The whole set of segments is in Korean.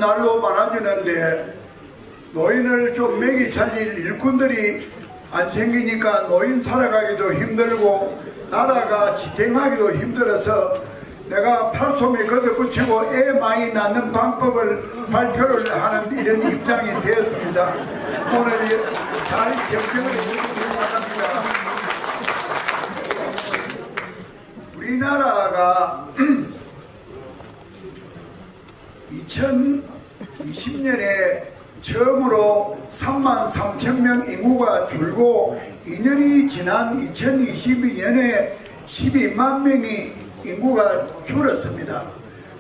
날로 많아지는데 노인을 좀 먹이 살릴 일꾼들이 안 생기니까 노인 살아가기도 힘들고 나라가 지탱하기도 힘들어서 내가 팔솜에 걷어붙이고 애 많이 낳는 방법을 발표를 하는 이런 입장이 되었습니다. 오늘 잘 경청을 해주시기 바랍니다. 우리나라가 2020년에 처음으로 33,000명 인구가 줄고 2년이 지난 2022년에 12만 명이 인구가 줄었습니다.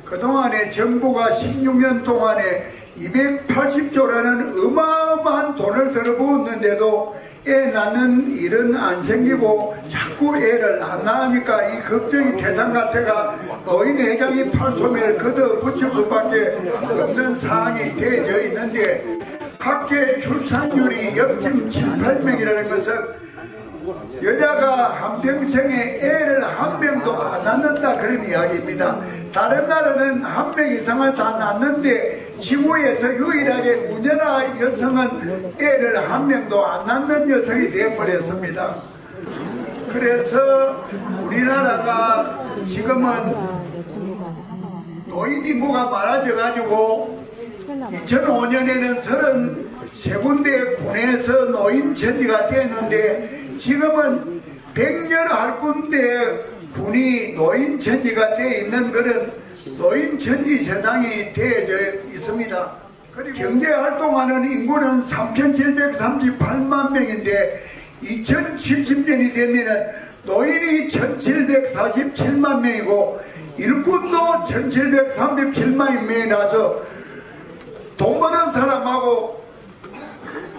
그동안에 정부가 16년 동안에 280조라는 어마어마한 돈을 들어부었는데도 애 낳는 일은 안 생기고 자꾸 애를 안 낳으니까 이 걱정이 태산 같아가 노인 회장이 팔소매를 걷어붙일 수밖에 없는 상황이 되어져 있는데 각계 출산율이 역점 7, 8명이라는 것은 여자가 한평생에 애를 한 명도 안 낳는다 그런 이야기입니다. 다른 나라는 한 명 이상을 다 낳는데 지구에서 유일하게 우리나라 여성은 애를 한 명도 안 낳는 여성이 되어버렸습니다. 그래서 우리나라가 지금은 노인 인구가 많아져 가지고 2005년에는 33군데 군에서 노인 천지가 됐는데 지금은 100군데 군이 노인 천지가 되어 있는 그런 노인 천지 세상이 되어져 있습니다. 그리고 경제활동하는 인구는 3,738만 명인데 2070년이 되면 노인이 1,747만 명이고 일꾼도 1,737만 명이 나서 돈 버는 사람하고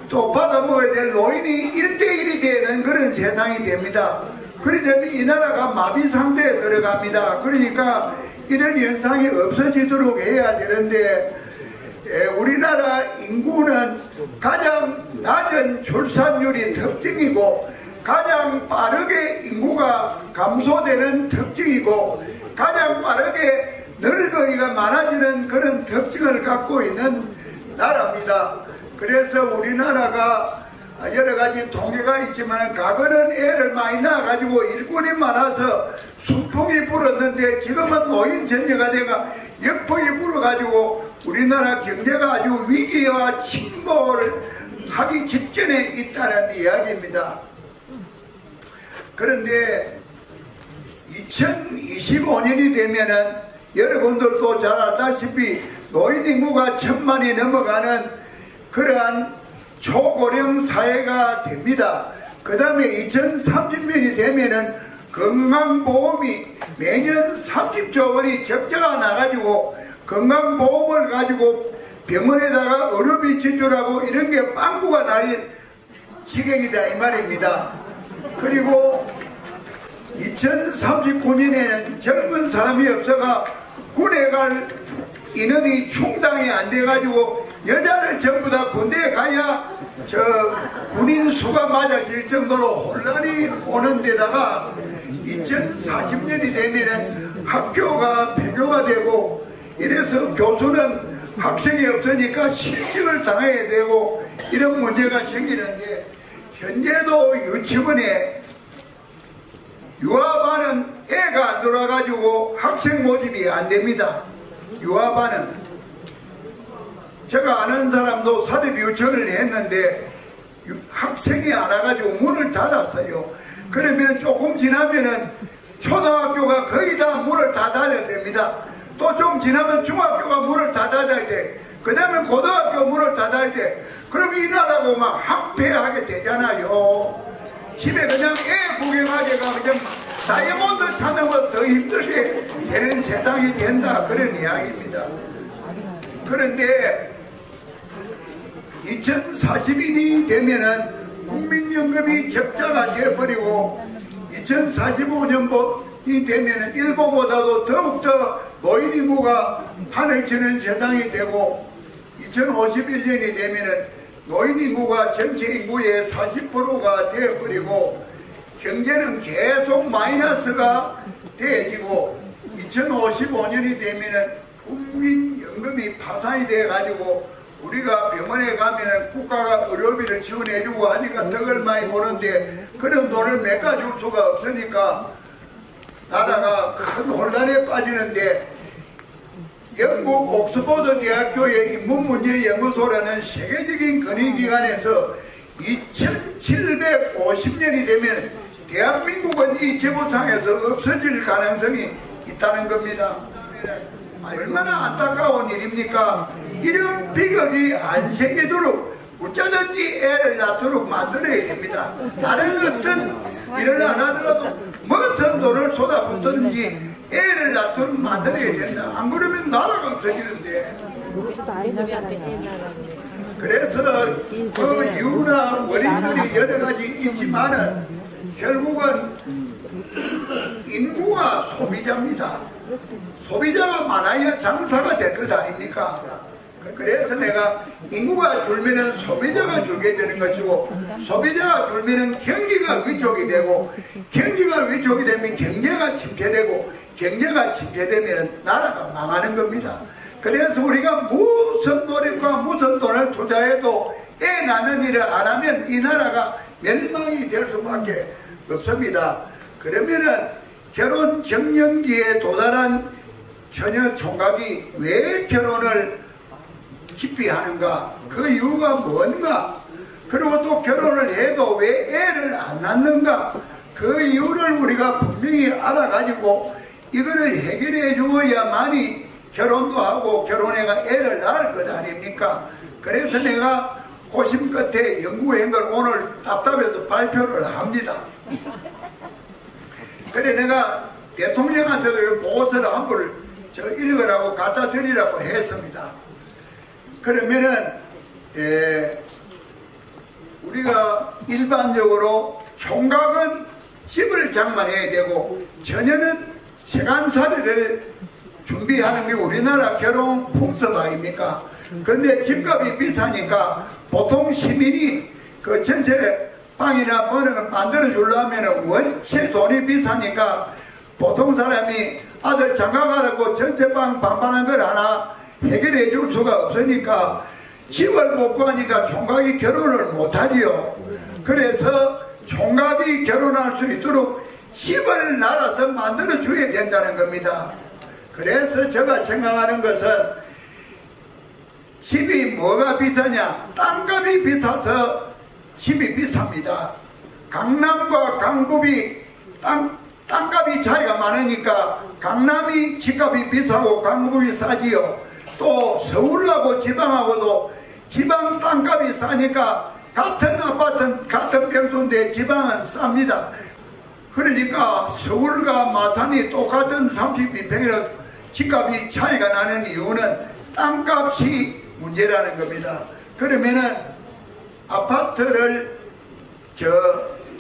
또 받아먹어야 될 노인이 1대1이 되는 그런 세상이 됩니다. 그러려면 이 나라가 마비 상태에 들어갑니다. 그러니까 이런 현상이 없어지도록 해야 되는데 우리나라 인구는 가장 낮은 출산율이 특징이고 가장 빠르게 인구가 감소되는 특징이고 가장 빠르게 늙은이가 많아지는 그런 특징을 갖고 있는 나라입니다. 그래서 우리나라가 여러 가지 통계가 있지만 과거는 애를 많이 낳아가지고 일꾼이 많아서 순풍이 불었는데 지금은 노인 전제가 돼가 역풍이 불어가지고 우리나라 경제가 아주 위기와 침몰을 하기 직전에 있다는 이야기입니다. 그런데 2025년이 되면은 여러분들도 잘 알다시피 노인 인구가 1,000만이 넘어가는 그러한 초고령 사회가 됩니다. 그 다음에 2030년이 되면은 건강보험이 매년 30조 원이 적자가 나가지고 건강보험을 가지고 병원에다가 의료비 지출하고 이런 게 빵꾸가 날 지경이다 이 말입니다. 그리고 2039년에는 젊은 사람이 없어가 군에 갈 인원이 충당이 안 돼가지고 여자를 전부 다 군대에 가야 저 군인 수가 맞아질 정도로 혼란이 오는 데다가 2040년이 되면은 학교가 폐교가 되고 이래서 교수는 학생이 없으니까 실직을 당해야 되고 이런 문제가 생기는데 현재도 유치원에 유아반은 애가 안 들어와가지고 학생 모집이 안 됩니다. 유아반은 제가 아는 사람도 사립 유치원을 했는데 학생이 안 와가지고 문을 닫았어요. 그러면 조금 지나면은 초등학교가 거의 다 문을 다 닫아야 됩니다. 또 좀 지나면 중학교가 문을 다 닫아야 돼. 그 다음에 고등학교 문을 닫아야 돼. 그럼 이 나라고 막 학폐하게 되잖아요. 집에 그냥 애 구경하기가 그냥 다이아몬드 찾는 것 더 힘들게 되는 세상이 된다 그런 이야기입니다. 그런데 2040년이 되면은 국민연금이 적자가 되어버리고 2045년이 되면은 일본보다도 더욱더 노인 인구가 판을 치는 세상이 되고 2051년이 되면은 노인 인구가 전체 인구의 40%가 되어버리고 경제는 계속 마이너스가 되어지고 2055년이 되면은 국민연금이 파산이 돼가지고 우리가 병원에 가면은 국가가 의료비를 지원해주고 하니까 덕을 많이 보는데 그런 돈을 메꿔줄 수가 없으니까 나라가 큰 혼란에 빠지는데 영국 옥스퍼드 대학교의 인문문제연구소라는 세계적인 권위기관에서 2750년이 되면 대한민국은 이 지구상에서 없어질 가능성이 있다는 겁니다. 얼마나 안타까운 일입니까? 이런 비극이 안 생기도록 어쩌든지 애를 낳도록 만들어야 됩니다. 다른 어떤 일을 안 하더라도 무슨 돈을 쏟아붓든지 애를 낳도록 만들어야 된다. 안 그러면 나라가 없어지는데. 그래서 그 이유나 원인들이 여러 가지 있지만은 결국은 인구가 소비자입니다. 소비자가 많아야 장사가 될 것 아닙니까? 그래서 내가 인구가 줄면은 소비자가 줄게 되는 것이고 소비자가 줄면은 경기가 위축이 되고 경기가 위축이 되면 경제가 침체되고 경제가 침체되면 나라가 망하는 겁니다. 그래서 우리가 무슨 노력과 무슨 돈을 투자해도 애 낳는 일을 안 하면 이 나라가 멸망이 될 수밖에 없습니다. 그러면은 결혼 정년기에 도달한 처녀 총각이 왜 결혼을 깊이 하는가? 그 이유가 뭔가? 그리고 또 결혼을 해도 왜 애를 안 낳는가? 그 이유를 우리가 분명히 알아가지고 이거를 해결해 주어야만이 결혼도 하고 결혼해가 애를 낳을 것 아닙니까? 그래서 내가 고심 끝에 연구한 걸 오늘 답답해서 발표를 합니다. 그래 내가 대통령한테도 보고서를 한 걸 읽으라고 갖다 드리라고 했습니다. 그러면은 우리가 일반적으로 총각은 집을 장만해야 되고 처녀는 세간살이를 준비하는 게 우리나라 결혼 풍습 아닙니까? 그런데 집값이 비싸니까 보통 시민이 그 전세 방이나 뭐는 걸 만들어 주려면 원체 돈이 비싸니까 보통 사람이 아들 장가가라고 전세방 반반한 걸 하나 해결해 줄 수가 없으니까 집을 못 구하니까 총각이 결혼을 못하지요. 그래서 총각이 결혼할 수 있도록 집을 나라서 만들어 줘야 된다는 겁니다. 그래서 제가 생각하는 것은 집이 뭐가 비싸냐? 땅값이 비싸서 집이 비쌉니다. 강남과 강북이 땅값이 차이가 많으니까 강남이 집값이 비싸고 강북이 싸지요. 또 서울하고 지방하고도 지방 땅값이 싸니까 같은 아파트는 같은 평수인데 지방은 쌉니다. 그러니까 서울과 마산이 똑같은 32평이라 집값이 차이가 나는 이유는 땅값이 문제라는 겁니다. 그러면은 아파트를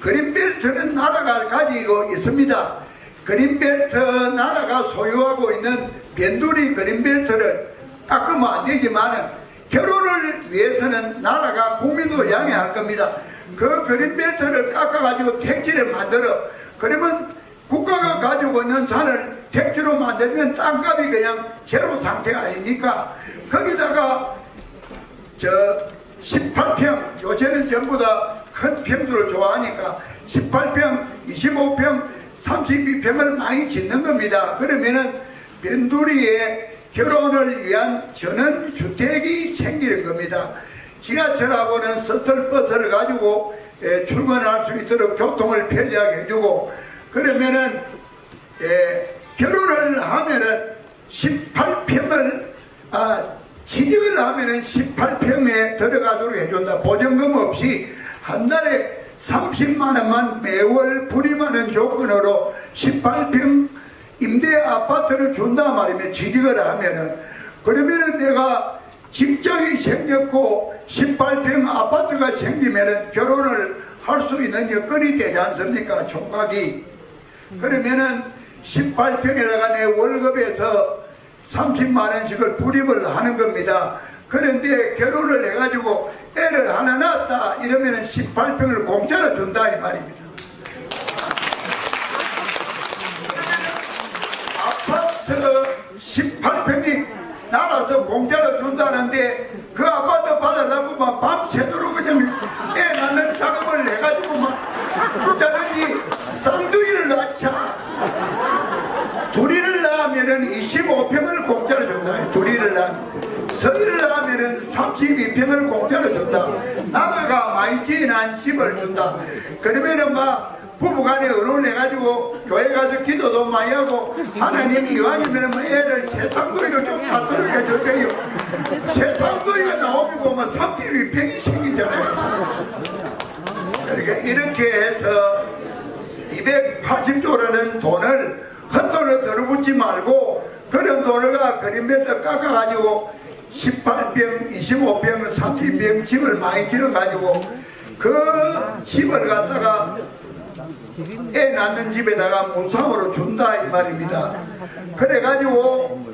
그린벨트는 나라가 가지고 있습니다. 그린벨트 나라가 소유하고 있는 변두리 그린벨트를 깎으면 안 되지만 결혼을 위해서는 나라가 국민도 양해할 겁니다. 그 그린벨트를 깎아가지고 택지를 만들어 그러면 국가가 가지고 있는 산을 택지로 만들면 땅값이 그냥 제로 상태 아닙니까? 거기다가 18평 요새는 전부 다 큰 평수를 좋아하니까 18평, 25평, 32평을 많이 짓는 겁니다. 그러면은 변두리에 결혼을 위한 전원주택이 생기는 겁니다. 지하철하고는 서틀버스를 가지고 출근할 수 있도록 교통을 편리하게 해주고 그러면은 결혼을 하면은 18평을 취직을 하면은 18평에 들어가도록 해준다. 보증금 없이 한 달에 30만원만 매월 불임하는 조건으로 18평 임대 아파트를 준다 말이면 취직을 하면은 그러면은 내가 직장이 생겼고 18평 아파트가 생기면은 결혼을 할 수 있는 여건이 되지 않습니까? 총각이. 그러면은 18평에다가 내 월급에서 30만원씩을 불입을 하는 겁니다. 그런데 결혼을 해가지고 애를 하나 낳았다 이러면은 18평을 공짜로 준다 이 말입니다. 아파트 18평이 나라서 공짜로 준다는데 그 아파트 받으려고 막 밤새도록 그냥 애 낳는 작업을 해가지고 막 자는지 쌍둥이를 낳자. 둘이를 낳으면은 25평을 공짜로 준다. 둘이를 낳으면. 서희를 낳으면은 32평을 공짜로 준다. 나라가 많이 지어난 집을 준다. 그러면은 막 부부간에 의논해가지고 교회 가서 기도도 많이 하고 하나님이 이왕이면 애를 세상도이로 좀 갖도록 해줄게요. 세상도이가 나오면 보면 32평이 생기잖아요. 그러니까 이렇게 해서 280조라는 돈을 헛돈을 들어붙지 말고 그런 돈을 그림에서 깎아가지고 18평, 25평, 30평 집을 많이 지어가지고 그 집을 갖다가 애 낳는 집에다가 무상으로 준다 이 말입니다. 그래가지고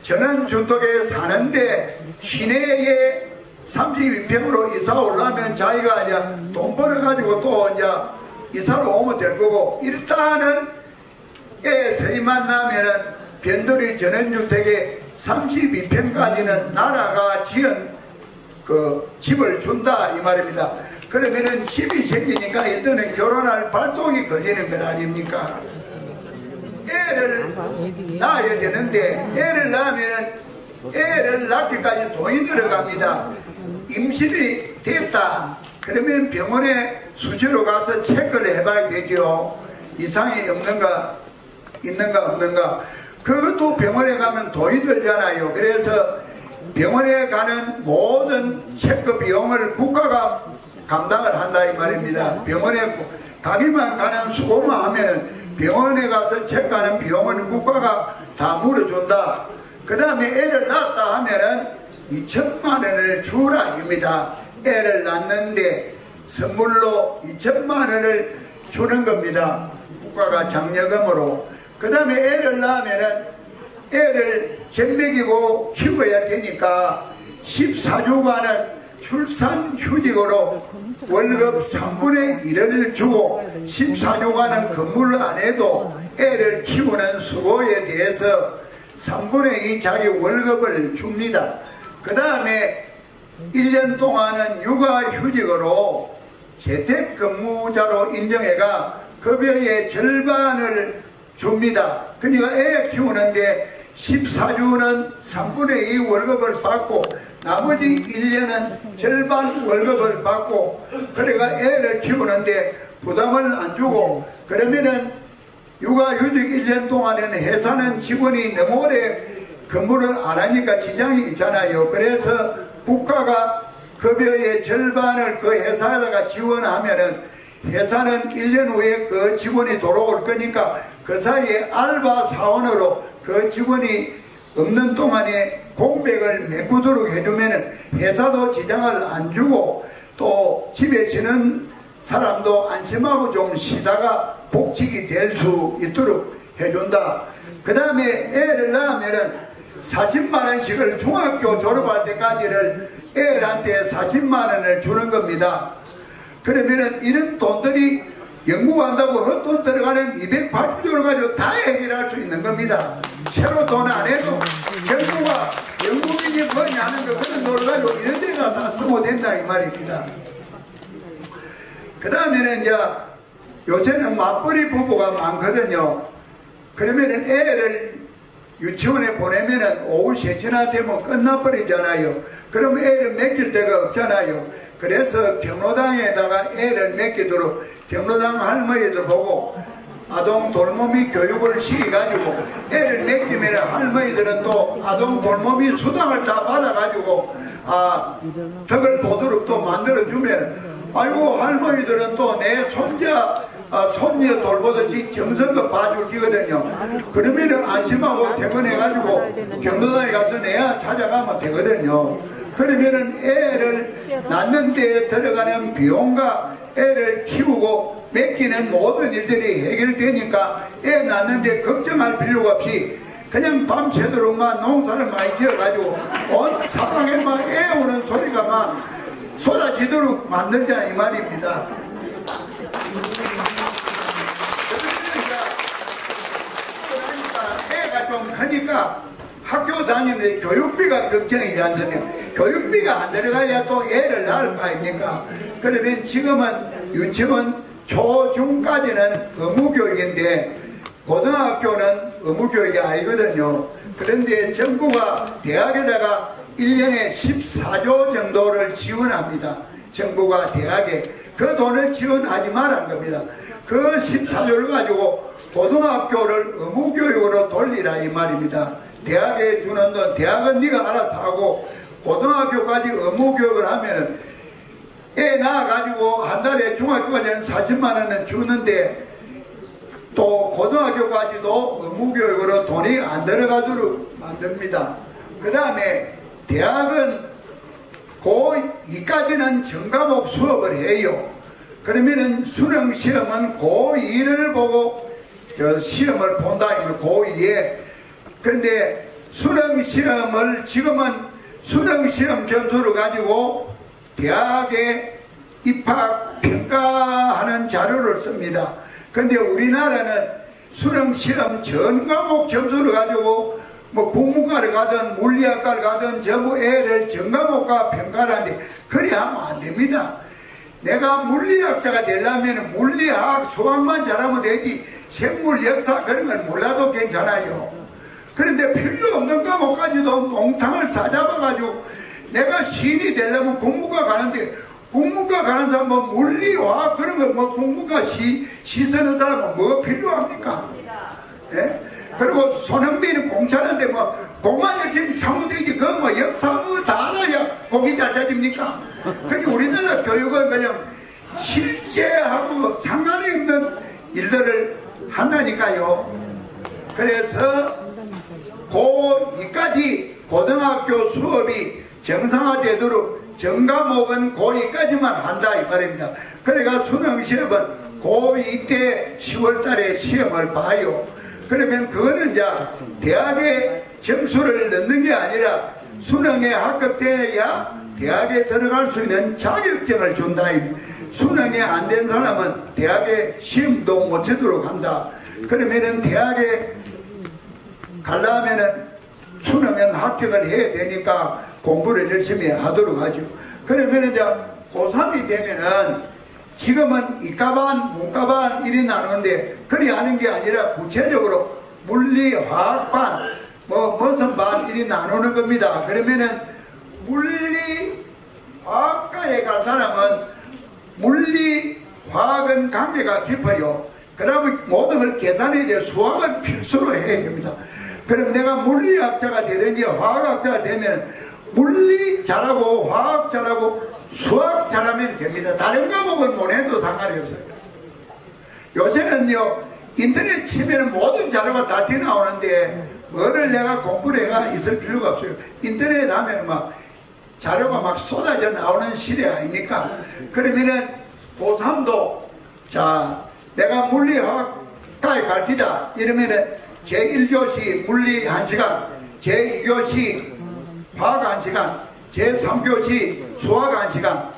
저는 주택에 사는데 시내에 32평으로 이사 오려면 자기가 이제 돈 벌어가지고 또 이제 이사로 오면 될 거고 일단은 애 세입만 나면은 변두리 전원주택에 32평까지는 나라가 지은 그 집을 준다 이 말입니다. 그러면은 집이 생기니까 일단은 결혼할 발동이 걸리는 것 아닙니까? 애를 낳아야 되는데 애를 낳으면 애를 낳기까지 돈이 들어갑니다. 임신이 됐다 그러면 병원에 수시로 가서 체크를 해봐야 되죠. 이상이 없는가 있는가 없는가. 그것도 병원에 가면 돈이 들잖아요. 그래서 병원에 가는 모든 체크 비용을 국가가 감당을 한다 이 말입니다. 병원에 가기만 가는 수고만 하면은 병원에 가서 체크하는 비용은 국가가 다 물어준다. 그 다음에 애를 낳았다 하면은 2천만 원을 주라 입니다. 애를 낳는데 선물로 2천만 원을 주는 겁니다. 국가가 장려금으로. 그 다음에 애를 낳으면은 애를 젖먹이고 키워야 되니까 14주간은 출산휴직으로 월급 3분의 1을 주고 14주간은 근무를 안 해도 애를 키우는 수고에 대해서 3분의 2 자기 월급을 줍니다. 그 다음에 1년 동안은 육아휴직으로 재택근무자로 인정해가 급여의 절반을 줍니다. 그러니까 애 키우는데 14주는 3분의 2 월급을 받고 나머지 1년은 절반 월급을 받고 그러니까 애를 키우는데 부담을 안 주고 그러면은 육아휴직 1년 동안에는 회사는 직원이 너무 오래 근무를 안 하니까 지장이 있잖아요. 그래서 국가가 급여의 절반을 그 회사에다가 지원하면은 회사는 1년 후에 그 직원이 돌아올 거니까 그 사이에 알바 사원으로 그 직원이 없는 동안에 공백을 메꾸도록 해주면은 회사도 지장을 안 주고 또 집에 지는 사람도 안심하고 좀 쉬다가 복직이 될 수 있도록 해준다. 그 다음에 애를 낳으면은 40만 원씩을 중학교 졸업할 때까지를 애한테 40만 원을 주는 겁니다. 그러면은 이런 돈들이 연구한다고 헛돈 들어가는 280조를 가지고 다 해결할 수 있는 겁니다. 새로 돈 안 해도 정부가 연구비니 뭐니 하는 거 그런 돈을 가지고 이런 데가 다 쓰면 된다 이 말입니다. 그 다음에는 이제 요새는 맞벌이 부부가 많거든요. 그러면은 애를 유치원에 보내면은 오후 3시나 되면 끝나버리잖아요. 그럼 애를 맡길 데가 없잖아요. 그래서 경로당에다가 애를 맡기도록 경로당 할머니들 보고 아동 돌보미 교육을 시켜가지고 애를 맡기면 할머니들은 또 아동 돌보미 수당을 다 받아가지고 덕을 보도록 또 만들어주면 아이고 할머니들은 또 내 손자 손녀 돌보듯이 정성껏 봐줄 기거든요. 그러면은 안심하고 퇴근해가지고 경로당에 가서 내야 찾아가면 되거든요. 그러면은 애를 낳는 데 들어가는 비용과 애를 키우고 맡기는 모든 일들이 해결되니까 애 낳는 데 걱정할 필요가 없이 그냥 밤새도록 막 농사를 많이 지어가지고 온 사방에 막 애 오는 소리가 막 쏟아지도록 만들자 이 말입니다. 그러니까 애가 좀 크니까 학교 다니는데 교육비가 걱정이지 않습니까? 교육비가 안 들어가야 또 애를 낳을 거 아닙니까? 그러면 지금은 유치원 초중까지는 의무교육인데 고등학교는 의무교육이 아니거든요. 그런데 정부가 대학에다가 1년에 14조 정도를 지원합니다. 정부가 대학에 그 돈을 지원하지 말란 겁니다. 그 14조를 가지고 고등학교를 의무교육으로 돌리라 이 말입니다. 대학에 주는 돈 대학은 네가 알아서 하고 고등학교까지 의무교육을 하면 애 낳아가지고 한 달에 중학교까지는 40만 원은 주는데 또 고등학교까지도 의무교육으로 돈이 안 들어가도록 만듭니다. 그 다음에 대학은 고2까지는 전과목 수업을 해요. 그러면은 수능시험은 고2를 보고 시험을 본다. 고2에. 그런데 수능시험을 지금은 수능시험 점수를 가지고 대학에 입학 평가하는 자료를 씁니다. 그런데 우리나라는 수능시험 전 과목 점수를 가지고 뭐 국문과를 가든 물리학과를 가든 전부 애를 전 과목과 평가를 하는데 그리 하면 안 됩니다. 내가 물리학자가 되려면 물리학, 수학만 잘하면 되지 생물, 역사 그런 건 몰라도 괜찮아요. 그런데 필요 없는 과목까지도 몽탕을 사잡아가지고 내가 시인이 되려면 국문과 가는데 국문과 가는 사람은 뭐 물리, 화학 그런 거 뭐 국문과 시 쓰는 사람은 뭐 필요합니까? 예? 그리고 손흥민은 공차는데 뭐 공만 열심히 참으면 되지 그거 뭐 역사 뭐 다 알아야 공이 잘 찾습니까? 그러니까 우리나라 교육은 그냥 실제하고 상관이 없는 일들을 한다니까요. 그래서 고2까지 고등학교 수업이 정상화되도록 전과목은 고2까지만 한다 이 말입니다. 그러니까 수능시험은 고2 때 10월 달에 시험을 봐요. 그러면 그거는 이제 대학에 점수를 넣는 게 아니라 수능에 합격돼야 대학에 들어갈 수 있는 자격증을 준다. 수능에 안 된 사람은 대학에 시험도 못 치도록 한다. 그러면은 대학에 가려면은 수능은 합격을 해야 되니까 공부를 열심히 하도록 하죠. 그러면 이제 고3이 되면은 지금은 이과반, 문과반 이리 나누는데 그리 하는 게 아니라 구체적으로 물리, 화학반, 무슨 반 이리 나누는 겁니다. 그러면은 물리, 화학과에 갈 사람은 물리, 화학은 관계가 깊어요. 그러면 모든 걸 계산해야 돼요. 수학은 필수로 해야 됩니다. 그럼 내가 물리학자가 되든지 화학학자가 되면 물리 잘하고 화학 잘하고 수학 잘하면 됩니다. 다른 과목은 못 해도 상관이 없어요. 요새는요 인터넷 치면 모든 자료가 다 튀어나오는데 뭐를 내가 공부를 해가 있을 필요가 없어요. 인터넷 하면 막 자료가 막 쏟아져 나오는 시대 아닙니까? 그러면은 고3도 자 내가 물리화학과에 갈 기다 이러면은 제1교시 물리 1시간, 제2교시 화학 1시간, 제3교시 수학 1시간,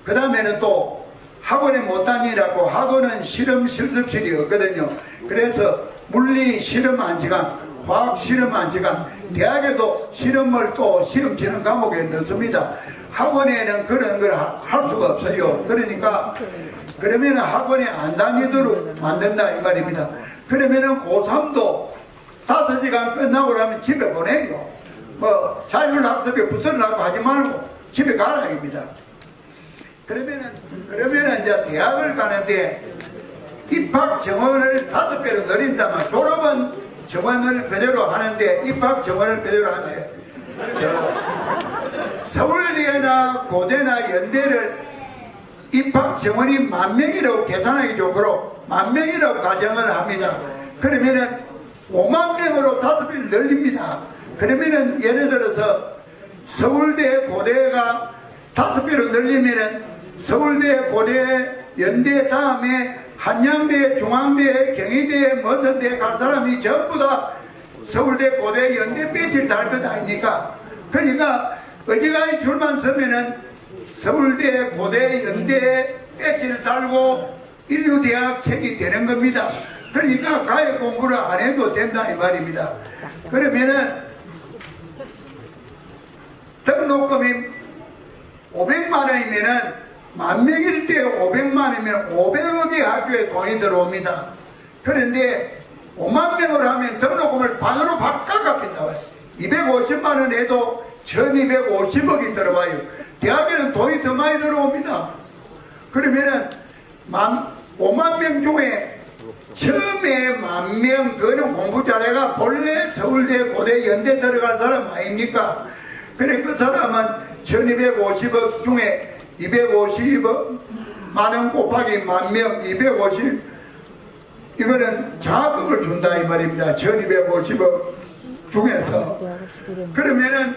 그 다음에는 또 학원에 못 다니라고 학원은 실험 실습실이 없거든요. 그래서 물리 실험 1시간, 화학 실험 1시간, 대학에도 실험을 또 시험 치는 과목에 넣습니다. 학원에는 그런 걸 할 수가 없어요. 그러니까 그러면 학원에 안 다니도록 만든다 이 말입니다. 그러면은 고3도 5시간 끝나고 나면 집에 보내요. 뭐 자율학습에 붙으려고 하지 말고 집에 가라 입니다. 그러면은 이제 대학을 가는데 입학 정원을 5배로 늘린다면 졸업은 정원을 그대로 하는데 입학 정원을 그대로 하는데 서울대나 고대나 연대를 입학 정원이 10,000명이라고 계산하기 좋고 10,000명이라고 가정을 합니다. 그러면은 50,000명으로 5배를 늘립니다. 그러면은 예를 들어서 서울대 고대가 5배로 늘리면은 서울대 고대 연대 다음에 한양대 중앙대 경희대 무슨 대 갈 사람이 전부 다 서울대 고대 연대 배지를 달 것 아닙니까? 그러니까 어디가에 줄만 서면은 서울대 고대 연대 배지를 달고 인류대학생이 되는 겁니다. 그러니까 가해 공부를 안 해도 된다 이 말입니다. 그러면은 등록금이 500만 원이면은 만 명일 때 500만 원이면 500억의 학교에 돈이 들어옵니다. 그런데 5만 명을 하면 등록금을 반으로 바꿔 갚인다. 250만 원 해도 1250억이 들어와요. 대학에는 돈이 더 많이 들어옵니다. 그러면은 5만 명 중에 처음에 10,000명 그거는 공부 잘해가 본래 서울대 고대 연대 들어갈 사람 아닙니까? 그래 그 사람은 1250억 중에 250만 원 곱하기 10,000명 250 이거는 장학금을 준다 이 말입니다. 1250억 중에서. 그러면은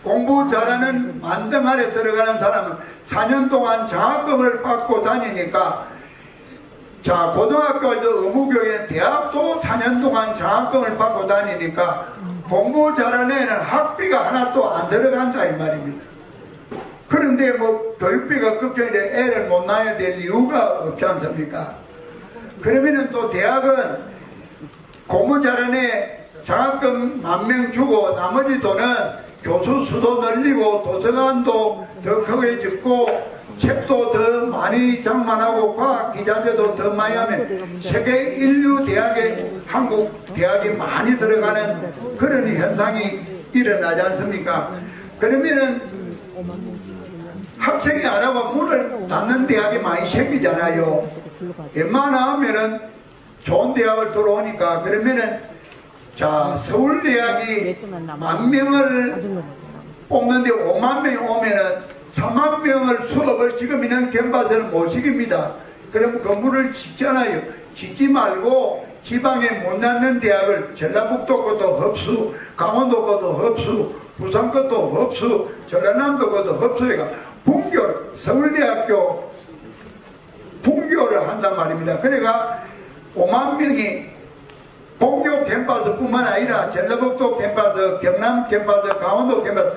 공부 잘하는 만등 아래 들어가는 사람은 4년 동안 장학금을 받고 다니니까, 자, 고등학교에도 의무교육에 대학도 4년 동안 장학금을 받고 다니니까 공부 잘하는 애는 학비가 하나도 안 들어간다 이 말입니다. 그런데 뭐 교육비가 걱정돼 애를 못 낳아야 될 이유가 없지 않습니까? 그러면은 또 대학은 공부 잘하는 애 장학금 10,000명 주고 나머지 돈은 교수 수도 늘리고 도서관도 더 크게 짓고 책도 더 많이 장만하고 과학 기자재도 더 많이 하면 세계 인류 대학에 한국 대학이 많이 들어가는 그런 현상이 일어나지 않습니까? 그러면은 학생이 안 하고 문을 닫는 대학이 많이 생기잖아요. 웬만하면은 좋은 대학을 들어오니까. 그러면은 자, 서울대학이 10,000명을 뽑는데 5만 명이 오면은 4만 명을 수업을 지금 있는 캠퍼스는 못 시킵니다. 그럼 건물을 짓잖아요. 짓지 말고 지방에 못 낳는 대학을 전라북도 것도 흡수, 강원도 것도 흡수, 부산 것도 흡수, 전라남도 것도 흡수해가 분교, 서울대학교 분교를 한단 말입니다. 그러니까 5만 명이 본교 캠퍼스뿐만 아니라 전라북도 캠퍼스, 경남 캠퍼스, 강원도 캠퍼스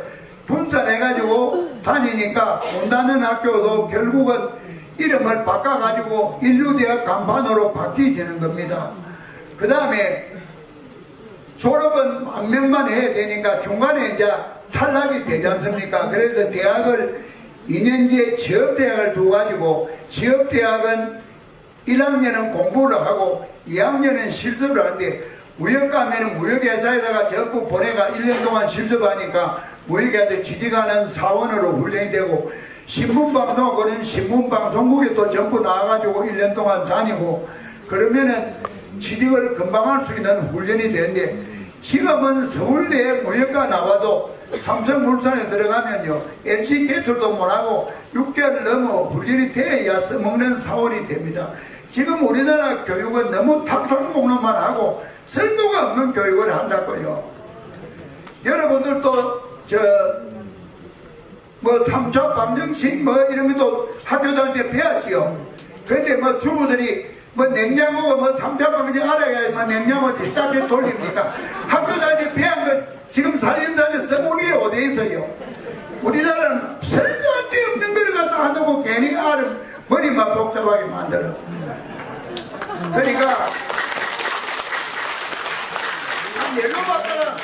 분산해가지고 다니니까 온다는 학교도 결국은 이름을 바꿔가지고 인류대학 간판으로 바뀌어지는 겁니다. 그 다음에 졸업은 10,000명만 해야 되니까 중간에 이제 탈락이 되지 않습니까? 그래서 대학을 2년제 취업대학을 두어가지고 취업대학은 1학년은 공부를 하고 2학년은 실습을 하는데 무역 가면은 무역회사에다가 전부 보내가 1년 동안 실습하니까 무역회사에 취직하는 사원으로 훈련이 되고 신문방송국은 신문방송국에 또 전부 나와가지고 1년 동안 다니고 그러면은 취직을 금방 할 수 있는 훈련이 되는데 지금은 서울대 무역과 나와도 삼성물산에 들어가면요 MC캐슬도 못하고 6개월 넘어 훈련이 돼야 써먹는 사원이 됩니다. 지금 우리나라 교육은 너무 탁상공론만 하고 쓸모가 없는 교육을 한다고요. 여러분들도 뭐 3차 방정식 뭐 이런 것도 학교 다닐 때 배웠지요. 그런데 뭐 주부들이 뭐 냉장고가 뭐 3차 방정식 알아야 뭐 냉장고 뒷답에 돌립니까? 학교 다닐 때 배운 거 지금 살림살이 써보는 게 어디에 있어요? 우리나라는 쓸데없는 걸 갖다 하고 괜히 머리만 복잡하게 만들어. 그러니까 예로 봤다가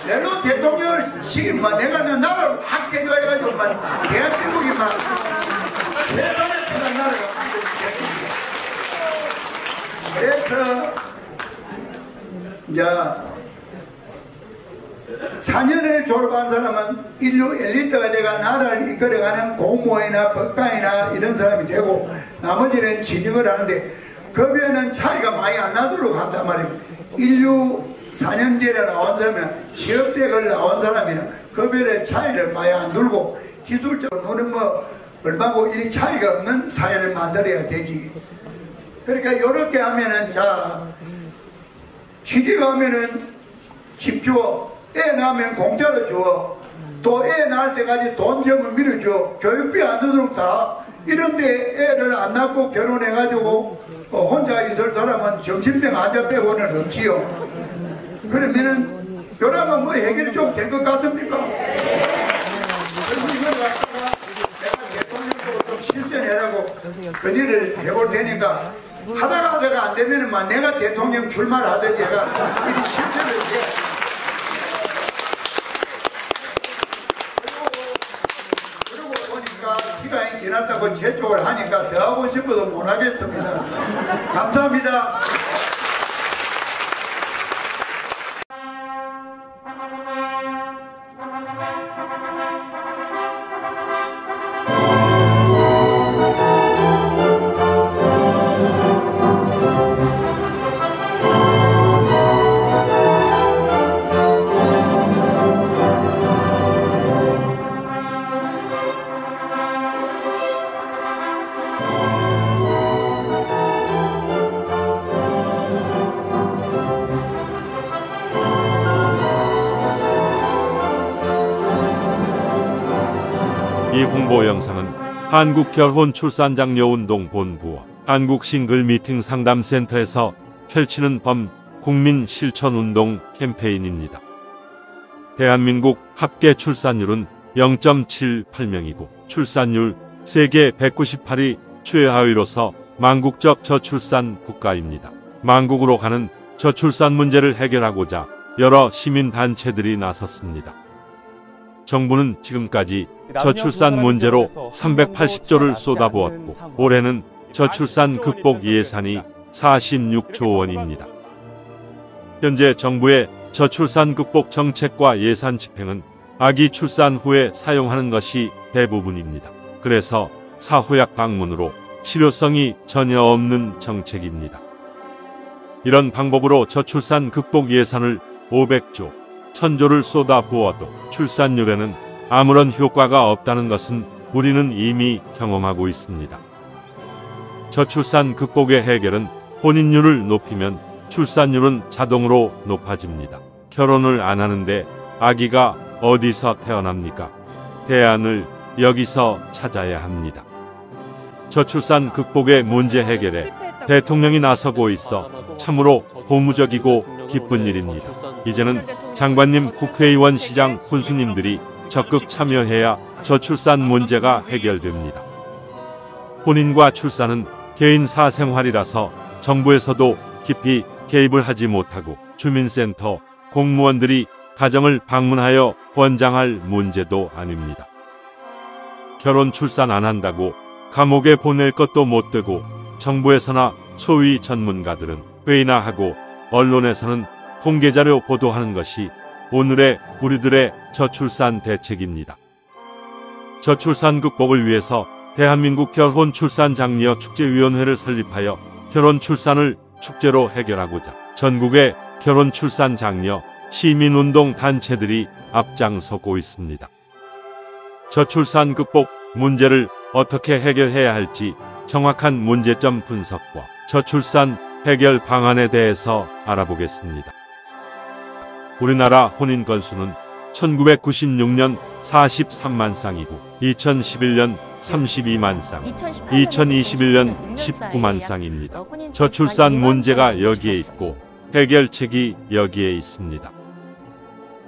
예로 대통령을 시키면 내가 나라를 확 개조해가지고 대한민국이 세상에 편한 나라가 그래서 이제 4년을 졸업한 사람은 인류 엘리트가 돼가 나라를 이끌어가는 공무원이나 법관이나 이런 사람이 되고 나머지는 취직을 하는데 급여는 차이가 많이 안 나도록 한단 말입니다. 인류 4년제를 나온 사람은 취업대학을 나온 사람이나 급여의 차이를 많이 안 두고 기술적으로 노는 뭐 얼마고 이 차이가 없는 사회를 만들어야 되지. 그러니까 이렇게 하면은 자 취직하면은 집 주어 애 낳으면 공짜로 줘. 또 애 낳을 때까지 돈 좀 밀어줘. 교육비 안 주도록 다. 이런데 애를 안 낳고 결혼해가지고 혼자 있을 사람은 정신병 환자 빼고는 없지요. 그러면은 요라면 뭐 해결이 좀 될 것 같습니까? 그래서 이걸 갖다가 내가 대통령도 좀 실천해라고 건의를 해볼 테니까 하다가 안 되면은 막 내가 대통령 출마를 하든지 해가 실천을 해. 재촉을 하니까 더 하고 싶어도 못 하겠습니다. 감사합니다. 이 홍보 영상은 한국결혼출산장려운동본부와 한국싱글미팅상담센터에서 펼치는 범국민실천운동 캠페인입니다. 대한민국 합계 출산율은 0.78명이고 출산율 세계 198위 최하위로서 망국적 저출산 국가입니다. 망국으로 가는 저출산 문제를 해결하고자 여러 시민단체들이 나섰습니다. 정부는 지금까지 저출산 문제로 380조를 쏟아부었고 올해는 저출산 극복 예산이 46조 원입니다. 현재 정부의 저출산 극복 정책과 예산 집행은 아기 출산 후에 사용하는 것이 대부분입니다. 그래서 사후약 방문으로 실효성이 전혀 없는 정책입니다. 이런 방법으로 저출산 극복 예산을 500조, 1000조를 쏟아부어도 출산율에는 아무런 효과가 없다는 것은 우리는 이미 경험하고 있습니다. 저출산 극복의 해결은 혼인율을 높이면 출산율은 자동으로 높아집니다. 결혼을 안 하는데 아기가 어디서 태어납니까? 대안을 여기서 찾아야 합니다. 저출산 극복의 문제 해결에 대통령이 나서고 있어 참으로 고무적이고 기쁜 일입니다. 이제는 장관님, 국회의원, 시장, 군수님들이 적극 참여해야 저출산 문제가 해결됩니다. 혼인과 출산은 개인 사생활이라서 정부에서도 깊이 개입을 하지 못하고 주민센터, 공무원들이 가정을 방문하여 권장할 문제도 아닙니다. 결혼 출산 안 한다고 감옥에 보낼 것도 못 되고 정부에서나 소위 전문가들은 회의나 하고 언론에서는 통계자료 보도하는 것이 오늘의 우리들의 저출산 대책입니다. 저출산 극복을 위해서 대한민국 결혼출산장려축제위원회를 설립하여 결혼출산을 축제로 해결하고자 전국의 결혼출산장려 시민운동 단체들이 앞장서고 있습니다. 저출산 극복 문제를 어떻게 해결해야 할지 정확한 문제점 분석과 저출산 해결 방안에 대해서 알아보겠습니다. 우리나라 혼인 건수는 1996년 43만 쌍이고 2011년 32만 쌍, 2021년 19만 쌍입니다. 저출산 문제가 여기에 있고 해결책이 여기에 있습니다.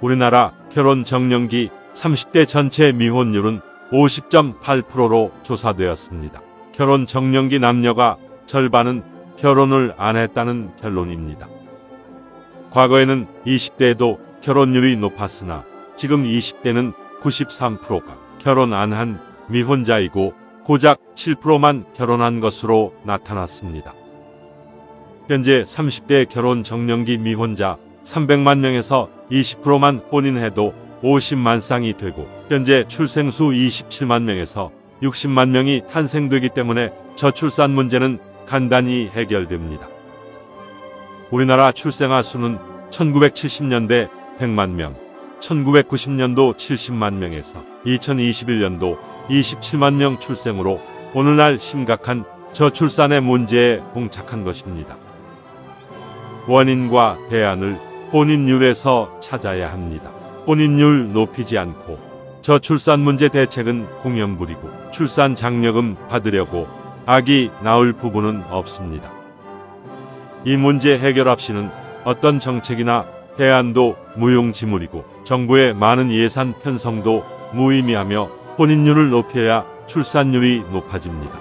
우리나라 결혼 정년기 30대 전체 미혼율은 50.8%로 조사되었습니다. 결혼 정년기 남녀가 절반은 결혼을 안 했다는 결론입니다. 과거에는 20대에도 결혼율이 높았으나 지금 20대는 93%가 결혼 안 한 미혼자이고 고작 7%만 결혼한 것으로 나타났습니다. 현재 30대 결혼 정년기 미혼자 300만 명에서 20%만 혼인해도 50만 쌍이 되고 현재 출생수 27만 명에서 60만 명이 탄생되기 때문에 저출산 문제는 간단히 해결됩니다. 우리나라 출생아 수는 1970년대 100만 명, 1990년도 70만 명에서 2021년도 27만 명 출생으로 오늘날 심각한 저출산의 문제에 봉착한 것입니다. 원인과 대안을 혼인율에서 찾아야 합니다. 혼인율 높이지 않고 저출산 문제 대책은 공연부리고 출산 장려금 받으려고 아기 낳을 부부는 없습니다. 이 문제 해결 없이는 어떤 정책이나 대안도 무용지물이고 정부의 많은 예산 편성도 무의미하며 혼인율을 높여야 출산율이 높아집니다.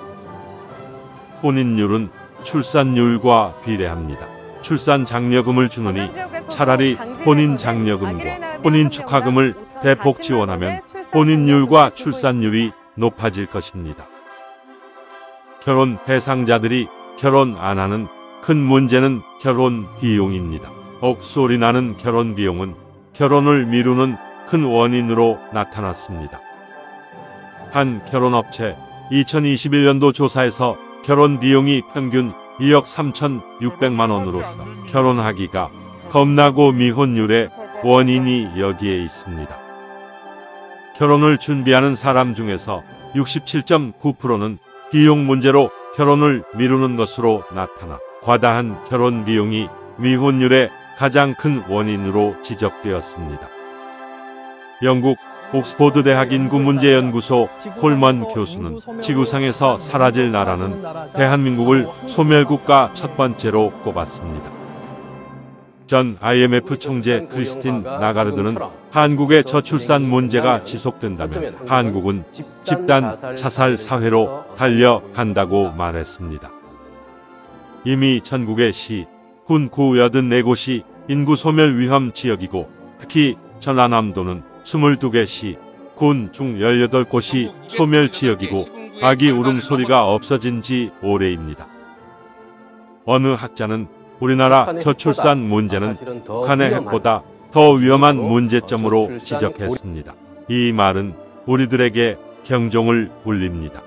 혼인율은 출산율과 비례합니다. 출산 장려금을 주느니 차라리 혼인 장려금과 혼인 축하금을 대폭 지원하면 혼인율과 출산율이 높아질 것입니다. 결혼 대상자들이 결혼 안 하는 큰 문제는 결혼 비용입니다. 억소리 나는 결혼 비용은 결혼을 미루는 큰 원인으로 나타났습니다. 한 결혼업체 2021년도 조사에서 결혼 비용이 평균 2억 3,600만 원으로서 결혼하기가 겁나고 미혼율의 원인이 여기에 있습니다. 결혼을 준비하는 사람 중에서 67.9%는 비용 문제로 결혼을 미루는 것으로 나타나 과다한 결혼 비용이 미혼율의 가장 큰 원인으로 지적되었습니다. 영국 옥스포드 대학 인구문제연구소 콜먼 교수는 지구상에서 사라질 나라는 대한민국을 소멸국가 첫 번째로 꼽았습니다. 전 IMF 총재 크리스틴 나가르드는 한국의 저출산 문제가 지속된다면 한국은 집단 자살 사회로 달려간다고 말했습니다. 이미 전국의 시, 군, 구 84곳이 인구 소멸 위험 지역이고 특히 전라남도는 22개 시, 군 중 18곳이 소멸 지역이고 아기 울음소리가 없어진 지 오래입니다. 어느 학자는 우리나라 저출산 문제는 북한의 핵보다 더 위험한 문제점으로 지적했습니다. 이 말은 우리들에게 경종을 울립니다.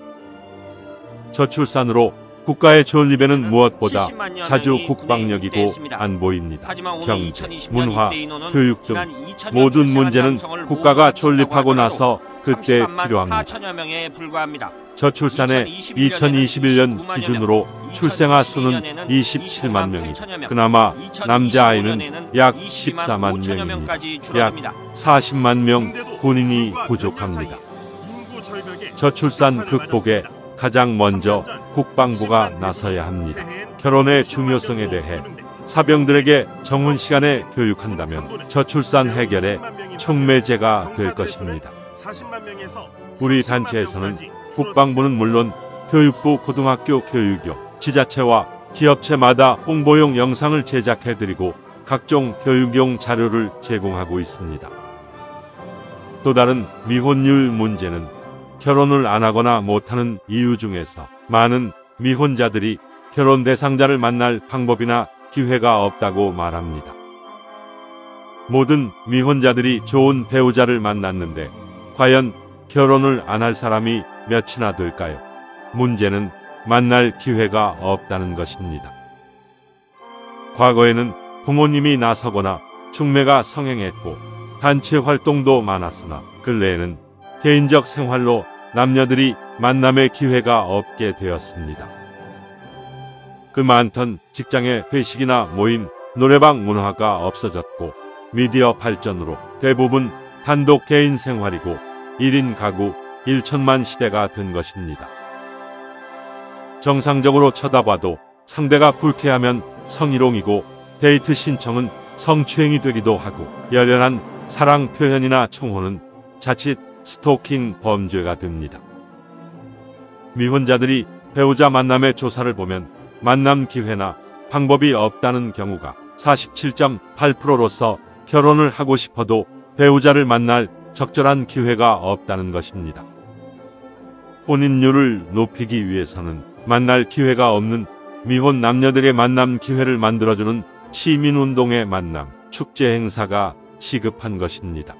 저출산으로 국가의 존립에는 무엇보다 자주 국방력이고 안보입니다. 경제, 문화, 교육 등 모든 문제는 국가가 존립하고 나서 그때 필요합니다. 저출산의 2021년 기준으로 출생아 수는 27만 명이고 그나마 남자아이는 약 14만 명입니다. 약 40만 명 군인이 부족합니다. 저출산 극복에 가장 먼저 국방부가 나서야 합니다. 결혼의 중요성에 대해 사병들에게 정훈 시간에 교육한다면 저출산 해결의 촉매제가 될 것입니다. 우리 단체에서는 국방부는 물론 교육부, 고등학교 교육교, 지자체와 기업체마다 홍보용 영상을 제작해드리고 각종 교육용 자료를 제공하고 있습니다. 또 다른 미혼율 문제는 결혼을 안 하거나 못하는 이유 중에서 많은 미혼자들이 결혼 대상자를 만날 방법이나 기회가 없다고 말합니다. 모든 미혼자들이 좋은 배우자를 만났는데 과연 결혼을 안 할 사람이 몇이나 될까요? 문제는 만날 기회가 없다는 것입니다. 과거에는 부모님이 나서거나 중매가 성행했고 단체 활동도 많았으나 근래에는 개인적 생활로 남녀들이 만남의 기회가 없게 되었습니다. 그 많던 직장의 회식이나 모임, 노래방 문화가 없어졌고 미디어 발전으로 대부분 단독 개인 생활이고 1인 가구 1천만 시대가 된 것입니다. 정상적으로 쳐다봐도 상대가 불쾌하면 성희롱이고 데이트 신청은 성추행이 되기도 하고 열렬한 사랑 표현이나 총혼은 자칫 스토킹 범죄가 됩니다. 미혼자들이 배우자 만남의 조사를 보면 만남 기회나 방법이 없다는 경우가 47.8%로서 결혼을 하고 싶어도 배우자를 만날 적절한 기회가 없다는 것입니다. 혼인율을 높이기 위해서는 만날 기회가 없는 미혼 남녀들의 만남 기회를 만들어주는 시민운동의 만남, 축제 행사가 시급한 것입니다.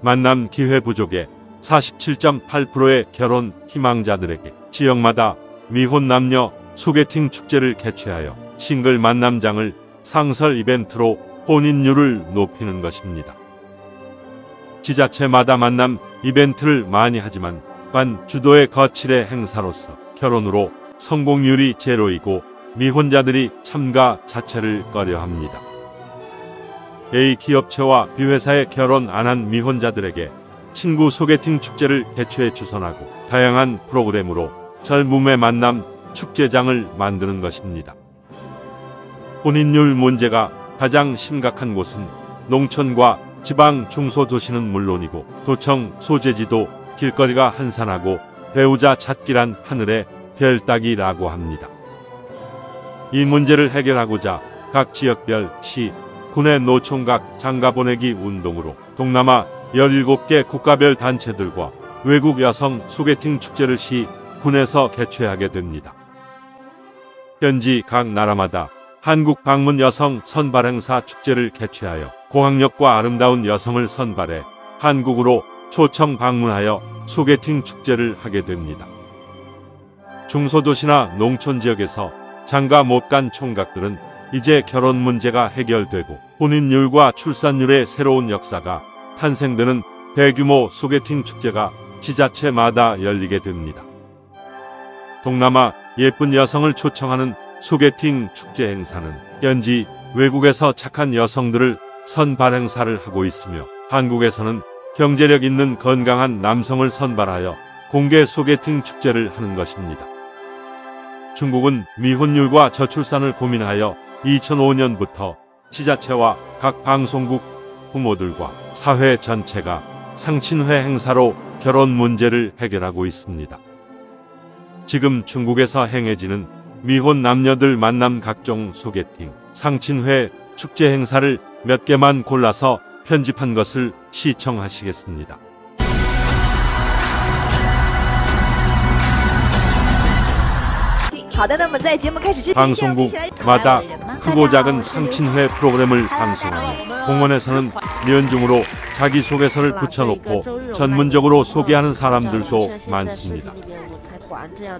만남 기회 부족에 47.8%의 결혼 희망자들에게 지역마다 미혼 남녀 소개팅 축제를 개최하여 싱글 만남장을 상설 이벤트로 혼인율을 높이는 것입니다. 지자체마다 만남 이벤트를 많이 하지만 관 주도의 거칠의 행사로서 결혼으로 성공률이 제로이고 미혼자들이 참가 자체를 꺼려합니다. A 기업체와 B회사의 결혼 안 한 미혼자들에게 친구 소개팅 축제를 개최해 주선하고 다양한 프로그램으로 젊음의 만남 축제장을 만드는 것입니다. 혼인율 문제가 가장 심각한 곳은 농촌과 지방 중소도시는 물론이고 도청 소재지도 길거리가 한산하고 배우자 찾기란 하늘의 별 따기라고 합니다. 이 문제를 해결하고자 각 지역별 시, 군의 노총각 장가보내기 운동으로 동남아 17개 국가별 단체들과 외국 여성 소개팅 축제를 시, 군에서 개최하게 됩니다. 현지 각 나라마다 한국 방문 여성 선발 행사 축제를 개최하여 고학력과 아름다운 여성을 선발해 한국으로 초청 방문하여 소개팅 축제를 하게 됩니다. 중소도시나 농촌 지역에서 장가 못 간 총각들은 이제 결혼 문제가 해결되고 혼인율과 출산율의 새로운 역사가 탄생되는 대규모 소개팅 축제가 지자체마다 열리게 됩니다. 동남아 예쁜 여성을 초청하는 소개팅 축제 행사는 현지 외국에서 착한 여성들을 선발 행사를 하고 있으며 한국에서는 경제력 있는 건강한 남성을 선발하여 공개 소개팅 축제를 하는 것입니다. 중국은 미혼율과 저출산을 고민하여 2005년부터 지자체와 각 방송국 부모들과 사회 전체가 상친회 행사로 결혼 문제를 해결하고 있습니다. 지금 중국에서 행해지는 미혼 남녀들 만남 각종 소개팅, 상친회, 축제 행사를 몇 개만 골라서 편집한 것을 시청하시겠습니다. 방송국마다 크고 작은 상친회 프로그램을 방송하며 공원에서는 면중으로 자기소개서를 붙여놓고 전문적으로 소개하는 사람들도 많습니다.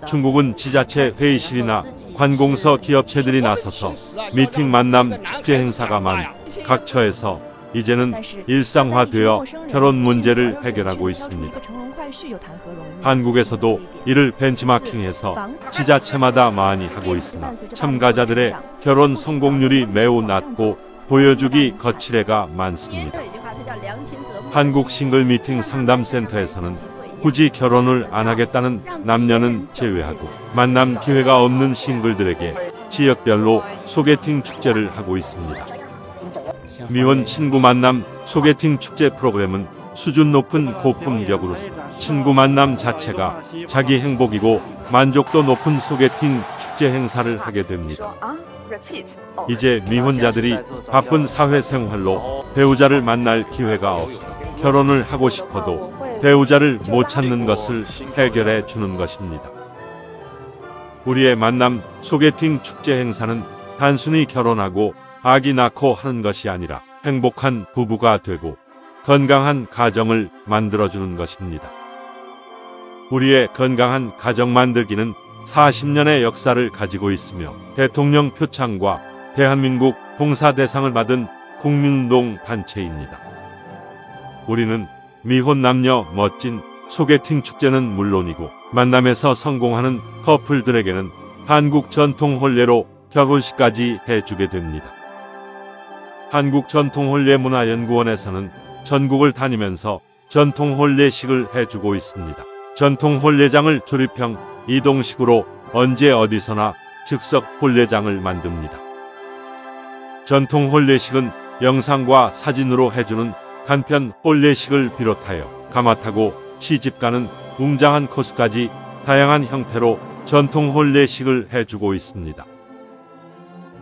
중국은 지자체 회의실이나 관공서 기업체들이 나서서 미팅 만남 축제 행사가 많은 각 처에서 이제는 일상화되어 결혼 문제를 해결하고 있습니다. 한국에서도 이를 벤치마킹해서 지자체마다 많이 하고 있으나 참가자들의 결혼 성공률이 매우 낮고 보여주기 거칠애가 많습니다. 한국 싱글 미팅 상담센터에서는 굳이 결혼을 안 하겠다는 남녀는 제외하고 만남 기회가 없는 싱글들에게 지역별로 소개팅 축제를 하고 있습니다. 미혼 친구 만남 소개팅 축제 프로그램은 수준 높은 고품격으로서 친구 만남 자체가 자기 행복이고 만족도 높은 소개팅 축제 행사를 하게 됩니다. 이제 미혼자들이 바쁜 사회생활로 배우자를 만날 기회가 없어 결혼을 하고 싶어도 배우자를 못 찾는 것을 해결해 주는 것입니다. 우리의 만남 소개팅 축제 행사는 단순히 결혼하고 아기 낳고 하는 것이 아니라 행복한 부부가 되고 건강한 가정을 만들어주는 것입니다. 우리의 건강한 가정 만들기는 40년의 역사를 가지고 있으며 대통령 표창과 대한민국 봉사대상을 받은 국민운동 단체입니다. 우리는 미혼 남녀 멋진 소개팅 축제는 물론이고 만남에서 성공하는 커플들에게는 한국 전통 혼례로 결혼식까지 해주게 됩니다. 한국전통혼례문화연구원에서는 전국을 다니면서 전통혼례식을 해주고 있습니다. 전통혼례장을 조립형 이동식으로 언제 어디서나 즉석 혼례장을 만듭니다. 전통혼례식은 영상과 사진으로 해주는 간편 혼례식을 비롯하여 가마타고 시집가는 웅장한 코스까지 다양한 형태로 전통혼례식을 해주고 있습니다.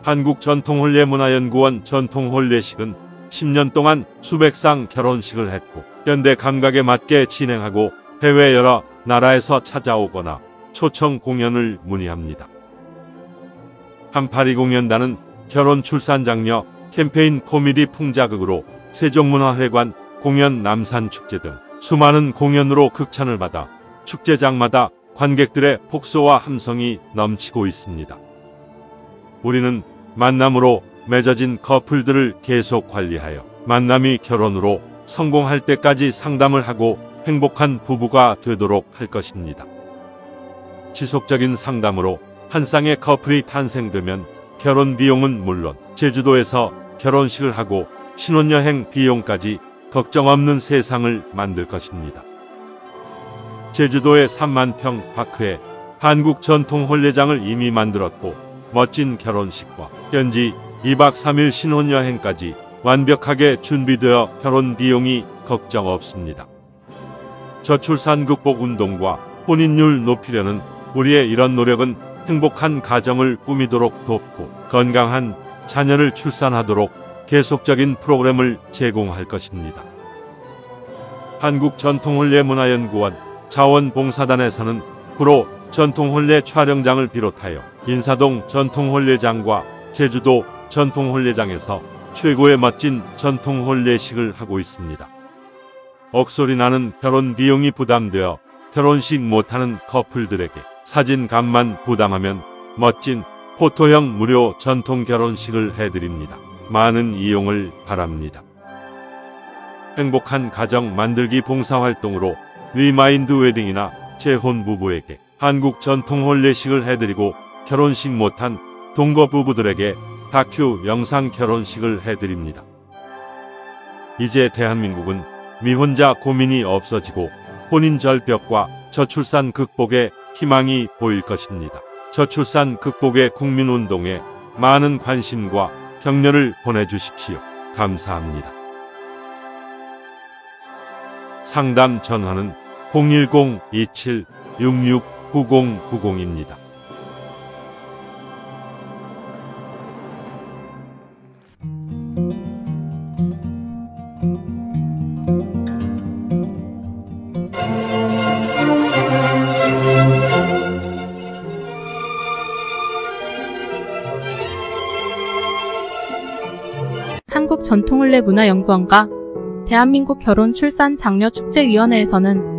한국전통혼례문화연구원 전통혼례식은 10년 동안 수백 상 결혼식을 했고 현대 감각에 맞게 진행하고 해외 여러 나라에서 찾아오거나 초청 공연을 문의합니다. 1820년단은 결혼 출산 장려 캠페인 코미디 풍자극으로 세종문화회관 공연 남산축제 등 수많은 공연으로 극찬을 받아 축제장마다 관객들의 폭소와 함성이 넘치고 있습니다. 우리는 만남으로 맺어진 커플들을 계속 관리하여 만남이 결혼으로 성공할 때까지 상담을 하고 행복한 부부가 되도록 할 것입니다. 지속적인 상담으로 한 쌍의 커플이 탄생되면 결혼 비용은 물론 제주도에서 결혼식을 하고 신혼여행 비용까지 걱정 없는 세상을 만들 것입니다. 제주도의 3만 평 파크에 한국 전통 혼례장을 이미 만들었고 멋진 결혼식과 현지 2박 3일 신혼여행까지 완벽하게 준비되어 결혼 비용이 걱정 없습니다. 저출산 극복 운동과 혼인율 높이려는 우리의 이런 노력은 행복한 가정을 꾸미도록 돕고 건강한 자녀를 출산하도록 계속적인 프로그램을 제공할 것입니다. 한국전통혼례문화연구원 자원봉사단에서는 구로 전통혼례 촬영장을 비롯하여 인사동 전통혼례장과 제주도 전통혼례장에서 최고의 멋진 전통혼례식을 하고 있습니다. 억소리 나는 결혼 비용이 부담되어 결혼식 못하는 커플들에게 사진값만 부담하면 멋진 포토형 무료 전통 결혼식을 해드립니다. 많은 이용을 바랍니다. 행복한 가정 만들기 봉사활동으로 리마인드 웨딩이나 재혼 부부에게 한국 전통 혼례식을 해드리고 결혼식 못한 동거 부부들에게 다큐 영상 결혼식을 해드립니다. 이제 대한민국은 미혼자 고민이 없어지고 혼인 절벽과 저출산 극복에 희망이 보일 것입니다. 저출산 극복의 국민운동에 많은 관심과 격려를 보내주십시오. 감사합니다. 상담 전화는 010-2766-9090입니다. 한국전통혼례문화연구원과 대한민국 결혼출산장려축제위원회에서는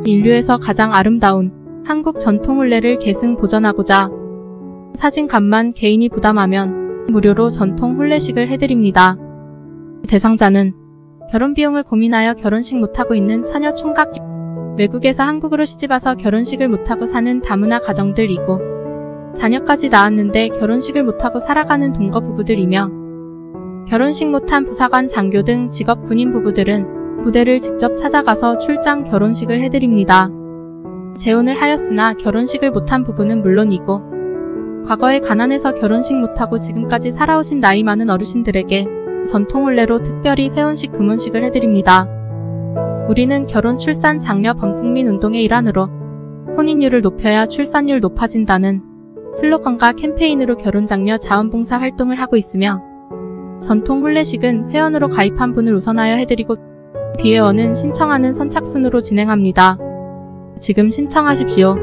인류에서 가장 아름다운 한국 전통혼례를 계승 보존하고자 사진값만 개인이 부담하면 무료로 전통혼례식을 해드립니다. 대상자는 결혼비용을 고민하여 결혼식 못하고 있는 처녀 총각, 외국에서 한국으로 시집와서 결혼식을 못하고 사는 다문화 가정들이고 자녀까지 낳았는데 결혼식을 못하고 살아가는 동거 부부들이며 결혼식 못한 부사관, 장교 등 직업 군인 부부들은 부대를 직접 찾아가서 출장 결혼식을 해드립니다. 재혼을 하였으나 결혼식을 못한 부부는 물론이고 과거에 가난해서 결혼식 못하고 지금까지 살아오신 나이 많은 어르신들에게 전통혼례로 특별히 회혼식, 금혼식을 해드립니다. 우리는 결혼 출산 장려 범국민 운동의 일환으로 혼인율을 높여야 출산율 높아진다는 슬로건과 캠페인으로 결혼장려 자원봉사 활동을 하고 있으며 전통혼례식은 회원으로 가입한 분을 우선하여 해드리고 비회원은 신청하는 선착순으로 진행합니다. 지금 신청하십시오.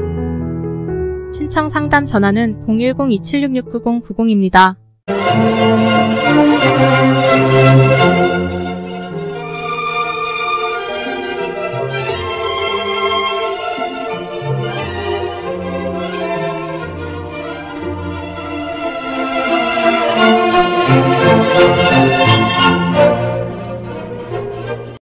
신청 상담 전화는 010-2766-9090입니다.